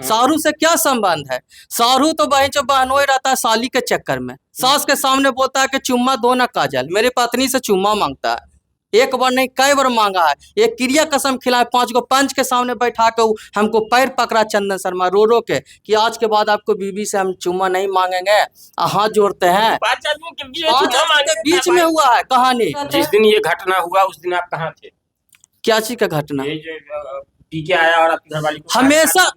शाहरुख से क्या संबंध है? शाहरुख तो बहन जो बहनोई रहता है साली के चक्कर में, सास के सामने बोलता है कि चुम्मा दो ना काजल, मेरी पत्नी से चुम्मा मांगता है। एक बार नहीं कई बार मांगा है। एक क्रिया कसम खिलाए 5 गो पंच के सामने बैठा के हमको पैर पकड़ा चंदन शर्मा रो रो के कि आज के बाद आपको बीबी से हम चुम्मा नहीं मांगेंगे, हाथ जोड़ते हैं। 5 आदमी के बीच 5 आदमी के बीच में हुआ है कहानी। जिस दिन ये घटना हुआ उस दिन आप कहाँ थे? क्या चीज का घटना? ये जो पी के आया और आपकी घरवाली को हमेशा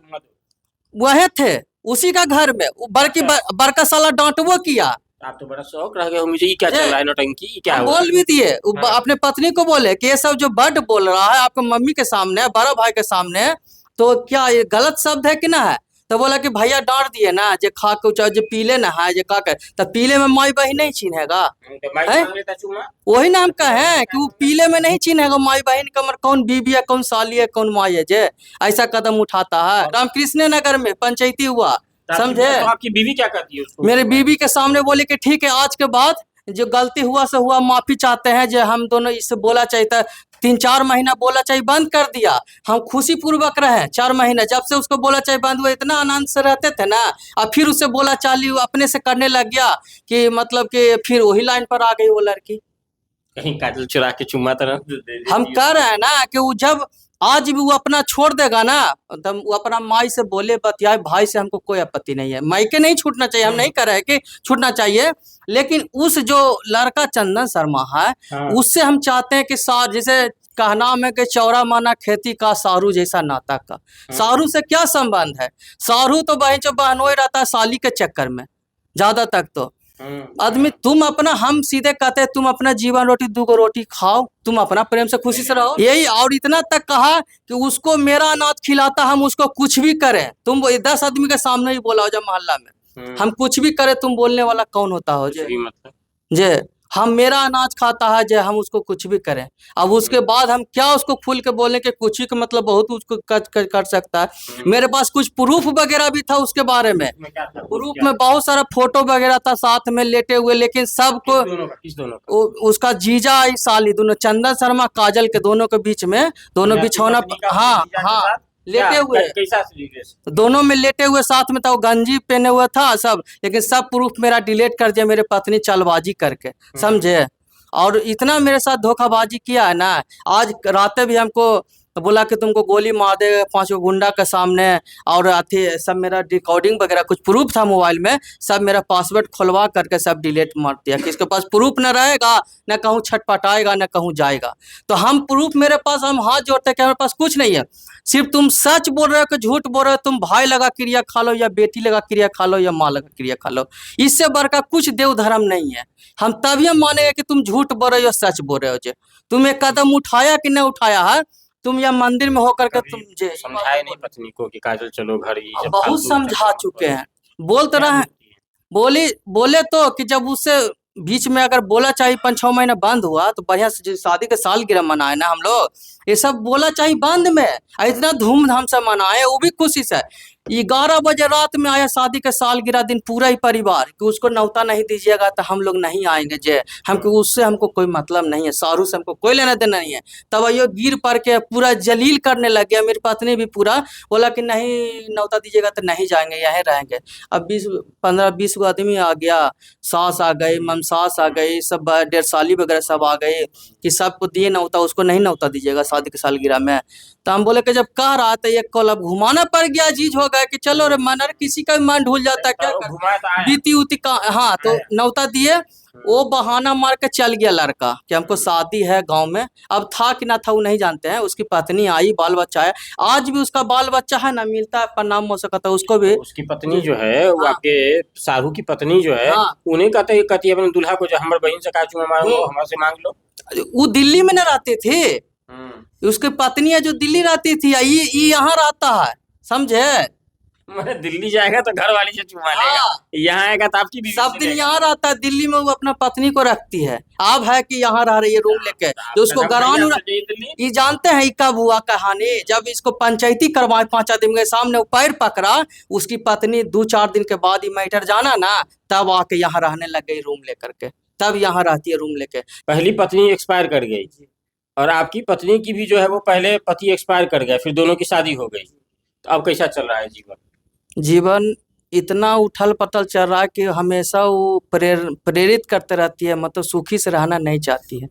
वह थे उसी का घर में, बड़का साला डांटवो किया। आप तो बड़ा शौक रह गए हो मुझे, ये क्या चल रहा है नौटंकी क्या हुआ? बोल भी दिए अपने पत्नी को, बोले कि ये सब जो बड बोल रहा है आपके मम्मी के सामने, बड़ा भाई के सामने, तो क्या ये गलत शब्द है कि ना है? तो बोला कि भैया डांट दिए ना, जे खा के जो पीले ना है जे का कर, तो पीले में माई बहन नहीं चिन्हेगा। वही नाम का है कि वो पीले में नहीं चिन्हेगा माई बहन का, मर कौन बीबी है कौन साली है कौन माई है जे ऐसा कदम उठाता है। रामकृष्ण नगर में पंचायती हुआ, समझे? तो आपकी बीवी क्या कहती है उसको? मेरे बीवी के सामने बोले कि ठीक है आज के बाद जो गलती हुआ से हुआ, माफी चाहते हैं, जो हम दोनों इससे बोला चाहिए था 3-4 महीना बोला चाहिए बंद कर दिया, हम खुशी पूर्वक रहे 4 महीने। जब से उसको बोला चाहिए बंद हुआ इतना आनंद से रहते थे ना, अब फिर उससे बोला चाली अपने से करने लग गया कि मतलब कि फिर वही लाइन पर आ गई वो लड़की। कहीं काजल चुरा के चुम्मा तो हम कह रहे हैं ना कि वो जब आज भी वो अपना छोड़ देगा ना, तो वो अपना माई से बोले बतियाए, भाई से हमको कोई आपत्ति नहीं है, माई के नहीं छूटना चाहिए, हम नहीं कह रहे कि छूटना चाहिए, लेकिन उस जो लड़का चंदन शर्मा है उससे हम चाहते हैं कि जैसे कहना में कि चौरा माना खेती का शाहरुख जैसा नाता का। शाहरुख से क्या संबंध है? शाहरुख तो बहन जो बहनोई रहता है साली के चक्कर में ज्यादा तक। तो आदमी तुम अपना, हम सीधे कहते हैं तुम अपना जीवन रोटी 2 गो रोटी खाओ, तुम अपना प्रेम से खुशी से रहो, यही। और इतना तक कहा कि उसको मेरा अनाज खिलाता, हम उसको कुछ भी करें, तुम 10 आदमी के सामने ही बोला हो जब मोहल्ला में, हम कुछ भी करें, तुम बोलने वाला कौन होता हो जे हम मेरा अनाज खाता है जे हम उसको कुछ भी करें। अब उसके बाद हम क्या उसको खुल के बोले कि कुछ ही का मतलब बहुत उसको कर सकता है। मेरे पास कुछ प्रूफ वगैरह भी था उसके बारे में, प्रूफ में बहुत सारा फोटो वगैरह था साथ में लेटे हुए, लेकिन सबको उसका जीजा साली दोनों, चंदन शर्मा काजल के दोनों के बीच में, दोनों बिछौना, हाँ हाँ लेटे हुए, दोनों में लेटे हुए साथ में था, वो गंजी पहने हुआ था सब, लेकिन सब प्रूफ मेरा डिलीट कर दिया मेरे पत्नी चालबाजी करके, समझे? और इतना मेरे साथ धोखाबाजी किया है ना, आज रात भी हमको बोला कि तुमको गोली मार देगा 5 गो गुंडा के सामने, और अथी सब मेरा रिकॉर्डिंग वगैरह कुछ प्रूफ था मोबाइल में, सब मेरा पासवर्ड खुलवा करके सब डिलीट मार दिया। किसके पास प्रूफ न रहेगा न कहूँ छटपटाएगा न कहूँ जाएगा। तो हम प्रूफ मेरे पास, हम हाथ जोड़ते हैं कि हमारे पास कुछ नहीं है, सिर्फ तुम सच बोल रहे हो कि झूठ बोल रहे हो, तुम भाई लगा क्रिया खा लो या बेटी लगा क्रिया खा लो या माँ लगा क्रिया खा लो, इससे बढ़कर कुछ देव धर्म नहीं है। हम तभी हम मानेंगे कि तुम झूठ बोल रहे हो सच बोल रहे हो। जो तुम एक कदम उठाया कि नहीं उठाया है, तुम या मंदिर में होकर के तुम समझाए नहीं पत्नी को कि काजल चलो घर ही? बहुत समझा चुके हैं, बोल तो रहे बोले तो कि जब उससे बीच में अगर बोला चाहिए 5-6 महीने बंद हुआ तो बढ़िया से शादी के सालगिरह मनाए ना हम लोग, ये सब बोला चाहिए बंद में, इतना धूमधाम से मनाए, वो भी खुशी से। 11 बजे रात में आया शादी के सालगिरह दिन, पूरा ही परिवार कि उसको न्योता नहीं दीजिएगा तो हम लोग नहीं आएंगे जे, हमको उससे हमको कोई मतलब नहीं है, शाहरुख से हमको कोई लेना देना नहीं है। तब यो गिर पड़ के पूरा जलील करने लग गया, मेरी पत्नी भी पूरा बोला कि नहीं न्योता दीजिएगा तो नहीं जाएंगे, यहीं रहेंगे। अब 15-20 गो आदमी आ गया, सास आ गई, ममसास आ गई, सब 1.5 साली वगैरह सब आ गए कि सबको दिए न्योता, उसको नहीं न्योता दीजिएगा शादी के सालगिरह में। तो हम बोले कि जब कह रहा था एक कॉल अब घुमाना पड़ गया, चीज हो गया कि चलो रे मन, किसी का भी मन ढूल जाता है, क्या बीती उती का। हाँ तो न्योता दिए, वो बहाना मार के चल गया लड़का कि हमको शादी है गांव में। अब था कि ना था वो नहीं जानते हैं, उसकी पत्नी आई, बाल बच्चा है, आज भी उसका बाल बच्चा है ना, मिलता है प्रणाम हो सकता है उसको भी। उसकी पत्नी जो है वो आपके शाहरुख की पत्नी जो है, उन्हें कहते है अपने दूल्हा को जो हमारे बहन से कहा चुमा मारो हमारे से मांग लो। वो दिल्ली में न रहते थे, उसकी पत्नी है जो दिल्ली रहती थी, ये यहाँ रहता है, समझे? मैं दिल्ली जाएगा तो घर वाली से चुमा लेगा, यहाँ आएगा तो आपकी बीवी सब दिन यहाँ रहता है, दिल्ली में वो अपना पत्नी को रखती है। अब है कि यहाँ रह रही है रूम लेके, जो उसको गरान, ये जानते हैं कब हुआ कहानी, जब इसको पंचायती करवाए 5 आदमी के सामने, वो पैर पकड़ा, उसकी पत्नी 2-4 दिन के बाद ही मैटर जाना ना, तब आके यहाँ रहने लग गई रूम लेकर के, तब यहाँ रहती है रूम लेके। पहली पत्नी एक्सपायर कर गई और आपकी पत्नी की भी जो है वो पहले पति एक्सपायर कर गया, फिर दोनों की शादी हो गई, तो अब कैसा चल रहा है जीवन? जीवन इतना उथल पथल चल रहा है कि हमेशा वो प्रेरित करते रहती है, मतलब सुखी से रहना नहीं चाहती है।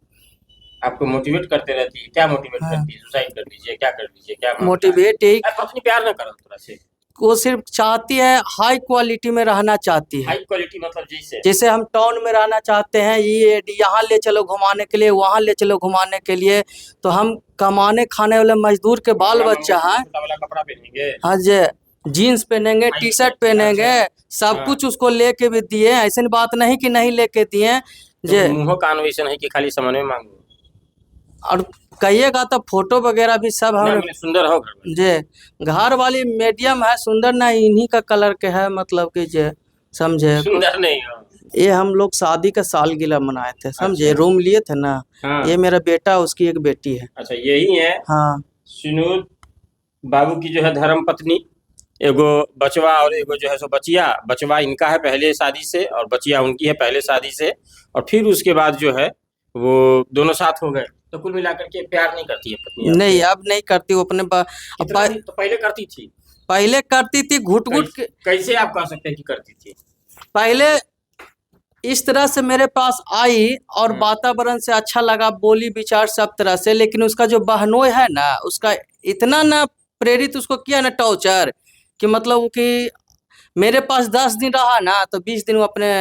आपको मोटिवेट करते रहती है, क्या मोटिवेट हाँ। करती है? सुसाइड कर लीजिए, क्या कर लीजिए, क्या मामला है? मोटिवेट यही, पत्नी प्यार ना करो थोड़ा से। वो सिर्फ चाहती है हाई क्वालिटी में रहना चाहती है। हाई क्वालिटी मतलब जैसे जैसे हम टाउन में रहना चाहते हैं, ये यहाँ ले चलो घुमाने के लिए, वहाँ ले चलो घुमाने के लिए, तो हम कमाने खाने वाले मजदूर के बाल बच्चा हैं। छोटा वाला कपड़ा पहनेंगे, हाँ जी, जीन्स पहनेंगे, टी शर्ट पहनेंगे, सब हाँ। कुछ उसको लेके भी दिए, ऐसी बात नहीं कि नहीं लेके दिए जे। तो मुंह कान वैसे नहीं कि खाली सामान में मांगो। और कहिएगा तो फोटो वगैरह भी सब ना, हम बोले सुंदर हो घर में। जे घर वाली मीडियम है, सुंदर ना इन्हीं का कलर के है, मतलब कि जे समझे। सुंदर नहीं हो। ये हम लोग शादी का सालगिरह मनाए थे, समझे। अच्छा। रूम लिए थे ना। हाँ। ये मेरा बेटा, उसकी एक बेटी है। अच्छा, यही है हाँ सुनूद बाबू की जो है धर्म पत्नी, एगो बचवा और एगो जो है सो बचिया। बचवा इनका है पहले शादी से और बचिया उनकी है पहले शादी से, और फिर उसके बाद जो है वो दोनों साथ हो गए। तो कुल मिलाकर के प्यार नहीं करती है पत्नी आपसे? नहीं, अब नहीं करती वो अपने तो पहले करती थी। पहले करती थी घुट घुट के। कैसे आप कह सकते हैं कि करती थी? पहले इस तरह से मेरे पास आई और वातावरण से अच्छा लगा, बोली विचार सब तरह से, लेकिन उसका जो बहनोई है ना, उसका इतना ना प्रेरित उसको किया ना टॉर्चर, कि मतलब कि मेरे पास 10 दिन रहा ना, तो 20 दिन वो अपने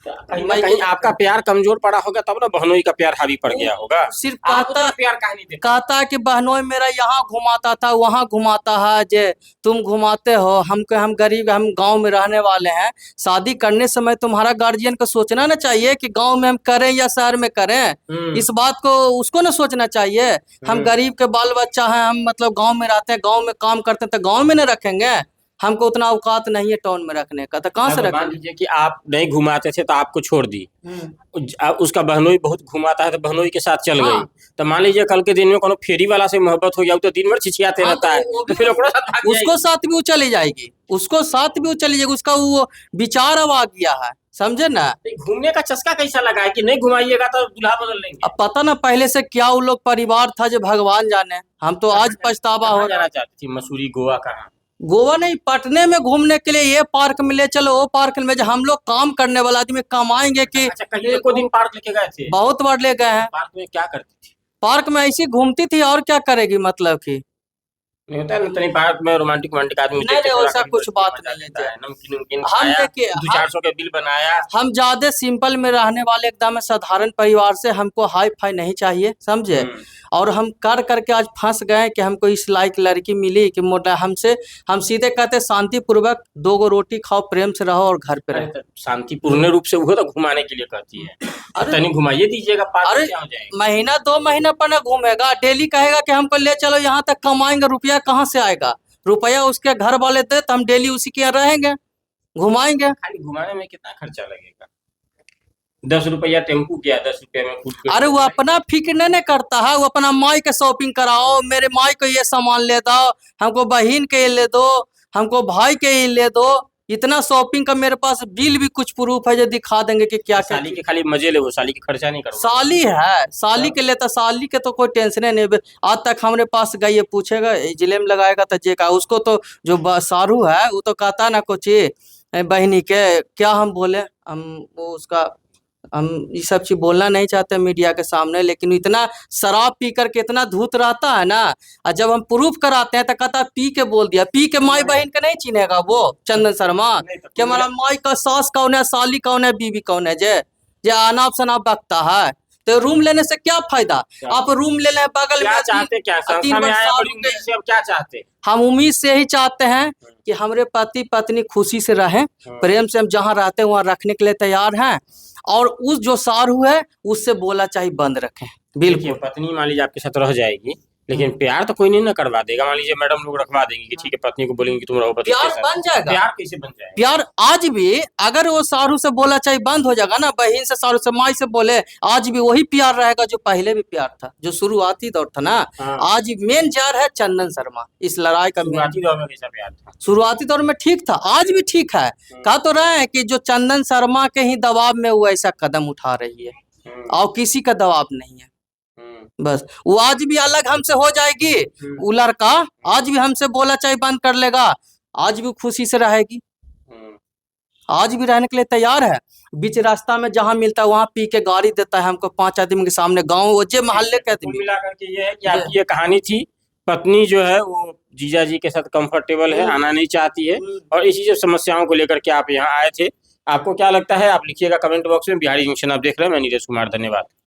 कहीं ना कहीं आपका प्यार कमजोर पड़ा होगा, तब ना बहनोई का प्यार हावी पड़ गया होगा। सिर्फ आप उतना प्यार काहे नहीं देते? कहता कि बहनोई मेरा यहाँ घुमाता था, वहाँ घुमाता है, जे तुम घुमाते हो हमको, हम गरीब, हम गांव में रहने वाले हैं। शादी करने समय तुम्हारा गार्जियन को सोचना ना चाहिए कि गांव में हम करें या शहर में करें। इस बात को उसको ना सोचना चाहिए। हम गरीब के बाल बच्चा हैं, हम मतलब गांव में रहते हैं, गांव में काम करते हैं, तो गांव में ना रखेंगे। हमको उतना औकात नहीं है टाउन में रखने का, तो कहाँ से मान रखेंगे। लीजिए कि आप नहीं घुमाते थे तो आपको छोड़ दी, उसका बहनोई बहुत घुमाता है तो बहनोई के साथ चल गई। तो मान लीजिए कल के दिन में कोनो फेरी वाला से मोहब्बत हो गया, तो दिन भर छिछियाते रहता है, तो फिर ओकरा साथ भाग उसको जाएगी। साथ भी वो चली जाएगी, उसको साथ भी वो चली जाएगी, उसका वो विचार अब आ गया है, समझे ना। घूमने का चस्का कैसा लगा है कि नहीं घुमाइएगा तो दूल्हा बदल लेंगे? अब पता ना पहले से क्या वो लोग परिवार था, जो भगवान जाने। हम तो आज पछतावा हो रहा। जाना चाहती थी मसूरी, गोवा, कहाँ? गोवा नहीं, पटने में घूमने के लिए, ये पार्क में ले चलो, वो पार्क में। हम लोग काम करने वाला आदमी कमाएंगे कि। अच्छा, कहीं एको दिन पार्क लेके गए थे? बहुत बार ले गए हैं। पार्क में क्या करती थी? पार्क में ऐसी घूमती थी, और क्या करेगी, मतलब कि नहीं होता है ना, तनी पार्क में रोमांटिक आदमी नहीं, वैसा कुछ बात नहीं है। नमकीन नमकीन हम खाया, देखिए, 200-400 का बिल बनाया। हम ज्यादा सिंपल में रहने वाले, एकदम साधारण परिवार से, हमको हाई फाई नहीं चाहिए, समझे। और हम कर करके आज फंस गए कि हमको इस लायक लड़की मिली कि मोटा हमसे, हम सीधे कहते शांति पूर्वक 2 गो रोटी खाओ, प्रेम से रहो और घर पे रहो। शांतिपूर्ण रूप से वो तो घुमाने के लिए कहती है। तनी घुमाइए दीजिएगा, पार्क अरे क्या हो जाएगा? महीना 2 महीना पर ना घूमेगा, डेली कहेगा कि हमको ले चलो यहाँ तक, कमाएंगे, रुपया कहाँ से आएगा। रुपया उसके घर वाले दे तो हम डेली उसी के यहाँ रहेंगे, घुमाएंगे। खाली घुमाने में कितना खर्चा लगेगा? 10 रुपया टेम्पू किया, 10 रुपया में खुद के। अरे वो अपना फिक्र नहीं करता है, वो अपना माई के शॉपिंग कराओ, मेरे माई को ये सामान ले दो, हमको बहन के ये ले दो, हमको भाई के ये ले दो। इतना शॉपिंग का मेरे पास बिल भी कुछ प्रूफ है, जो दिखा देंगे कि क्या क्या। साली के खाली मजे ले, वो साली की खर्चा नहीं करो। साली है, साली के लिए तो, साली के तो कोई टेंशन नहीं। आज तक हमारे पास गई, ये पूछेगा जिले में लगाएगा तो जे का, उसको तो जो सारू है वो तो कहता ना कुछ बहनी के क्या हम बोले, हम वो उसका, हम ये सब चीज बोलना नहीं चाहते मीडिया के सामने, लेकिन इतना शराब पी करके इतना धूत रहता है ना, और जब हम प्रूफ कराते हैं तो कहता पी के बोल दिया। पी के माई बहन के नहीं चिनेगा वो चंदन शर्मा कि हमारा माई का सास कौन है, साली कौन है, बीवी कौन है, जे अनाप शनाप बकता है। तो रूम लेने से क्या फायदा? आप रूम ले लें बगल में, चाहते क्या? संस्था में आया बड़ी उम्मीद से, अब क्या चाहते? हम उम्मीद से ही चाहते हैं कि हमारे पति पत्नी खुशी से रहें, प्रेम से हम जहाँ रहते हैं वहाँ रखने के लिए तैयार हैं। और उस जो सारू है उससे बोला चाहे बंद रखें। बिल्कुल। पत्नी मान लीजिए आपके साथ रह जाएगी, लेकिन प्यार तो कोई नहीं ना करवा देगा। मान लीजिए मैडम लोग रखवा देंगे कि ठीक है, पत्नी को बोलेंगे कि तुम रहो पति के प्यार साथ। बन जाएगा। प्यार कैसे बन जाएगा? प्यार आज भी अगर वो सारू से बोला चाहे बंद हो जाएगा ना, बहन से, सारू से, माई से बोले, आज भी वही प्यार रहेगा जो पहले भी प्यार था, जो शुरुआती दौर था ना। आज मेन जार है चंदन शर्मा इस लड़ाई का। शुरुआती दौर में कैसा प्यार था? शुरुआती दौर में ठीक था, आज भी ठीक है। कह तो रहे हैं कि जो चंदन शर्मा के ही दबाव में वो ऐसा कदम उठा रही है, और किसी का दबाव नहीं है। बस वो आज भी अलग हमसे हो जाएगी, वो लड़का आज भी हमसे बोला चाहे बंद कर लेगा, आज भी खुशी से रहेगी, हम्म, आज भी रहने के लिए तैयार है। बीच रास्ता में जहाँ मिलता है वहाँ पी के गाड़ी देता है हमको 5 आदमी के सामने, गाँव वो जे मोहल्ले के कुल आदमी। मिलाकर के ये है कि जी। आपकी ये कहानी थी, पत्नी जो है वो जीजा जी के साथ कंफर्टेबल है, आना नहीं चाहती है, और इसी सब समस्याओं को लेकर के आप यहाँ आए थे। आपको क्या लगता है आप लिखिएगा कमेंट बॉक्स में। बिहारी जंक्शन आप देख रहे हैं, मैं नीरज कुमार, धन्यवाद।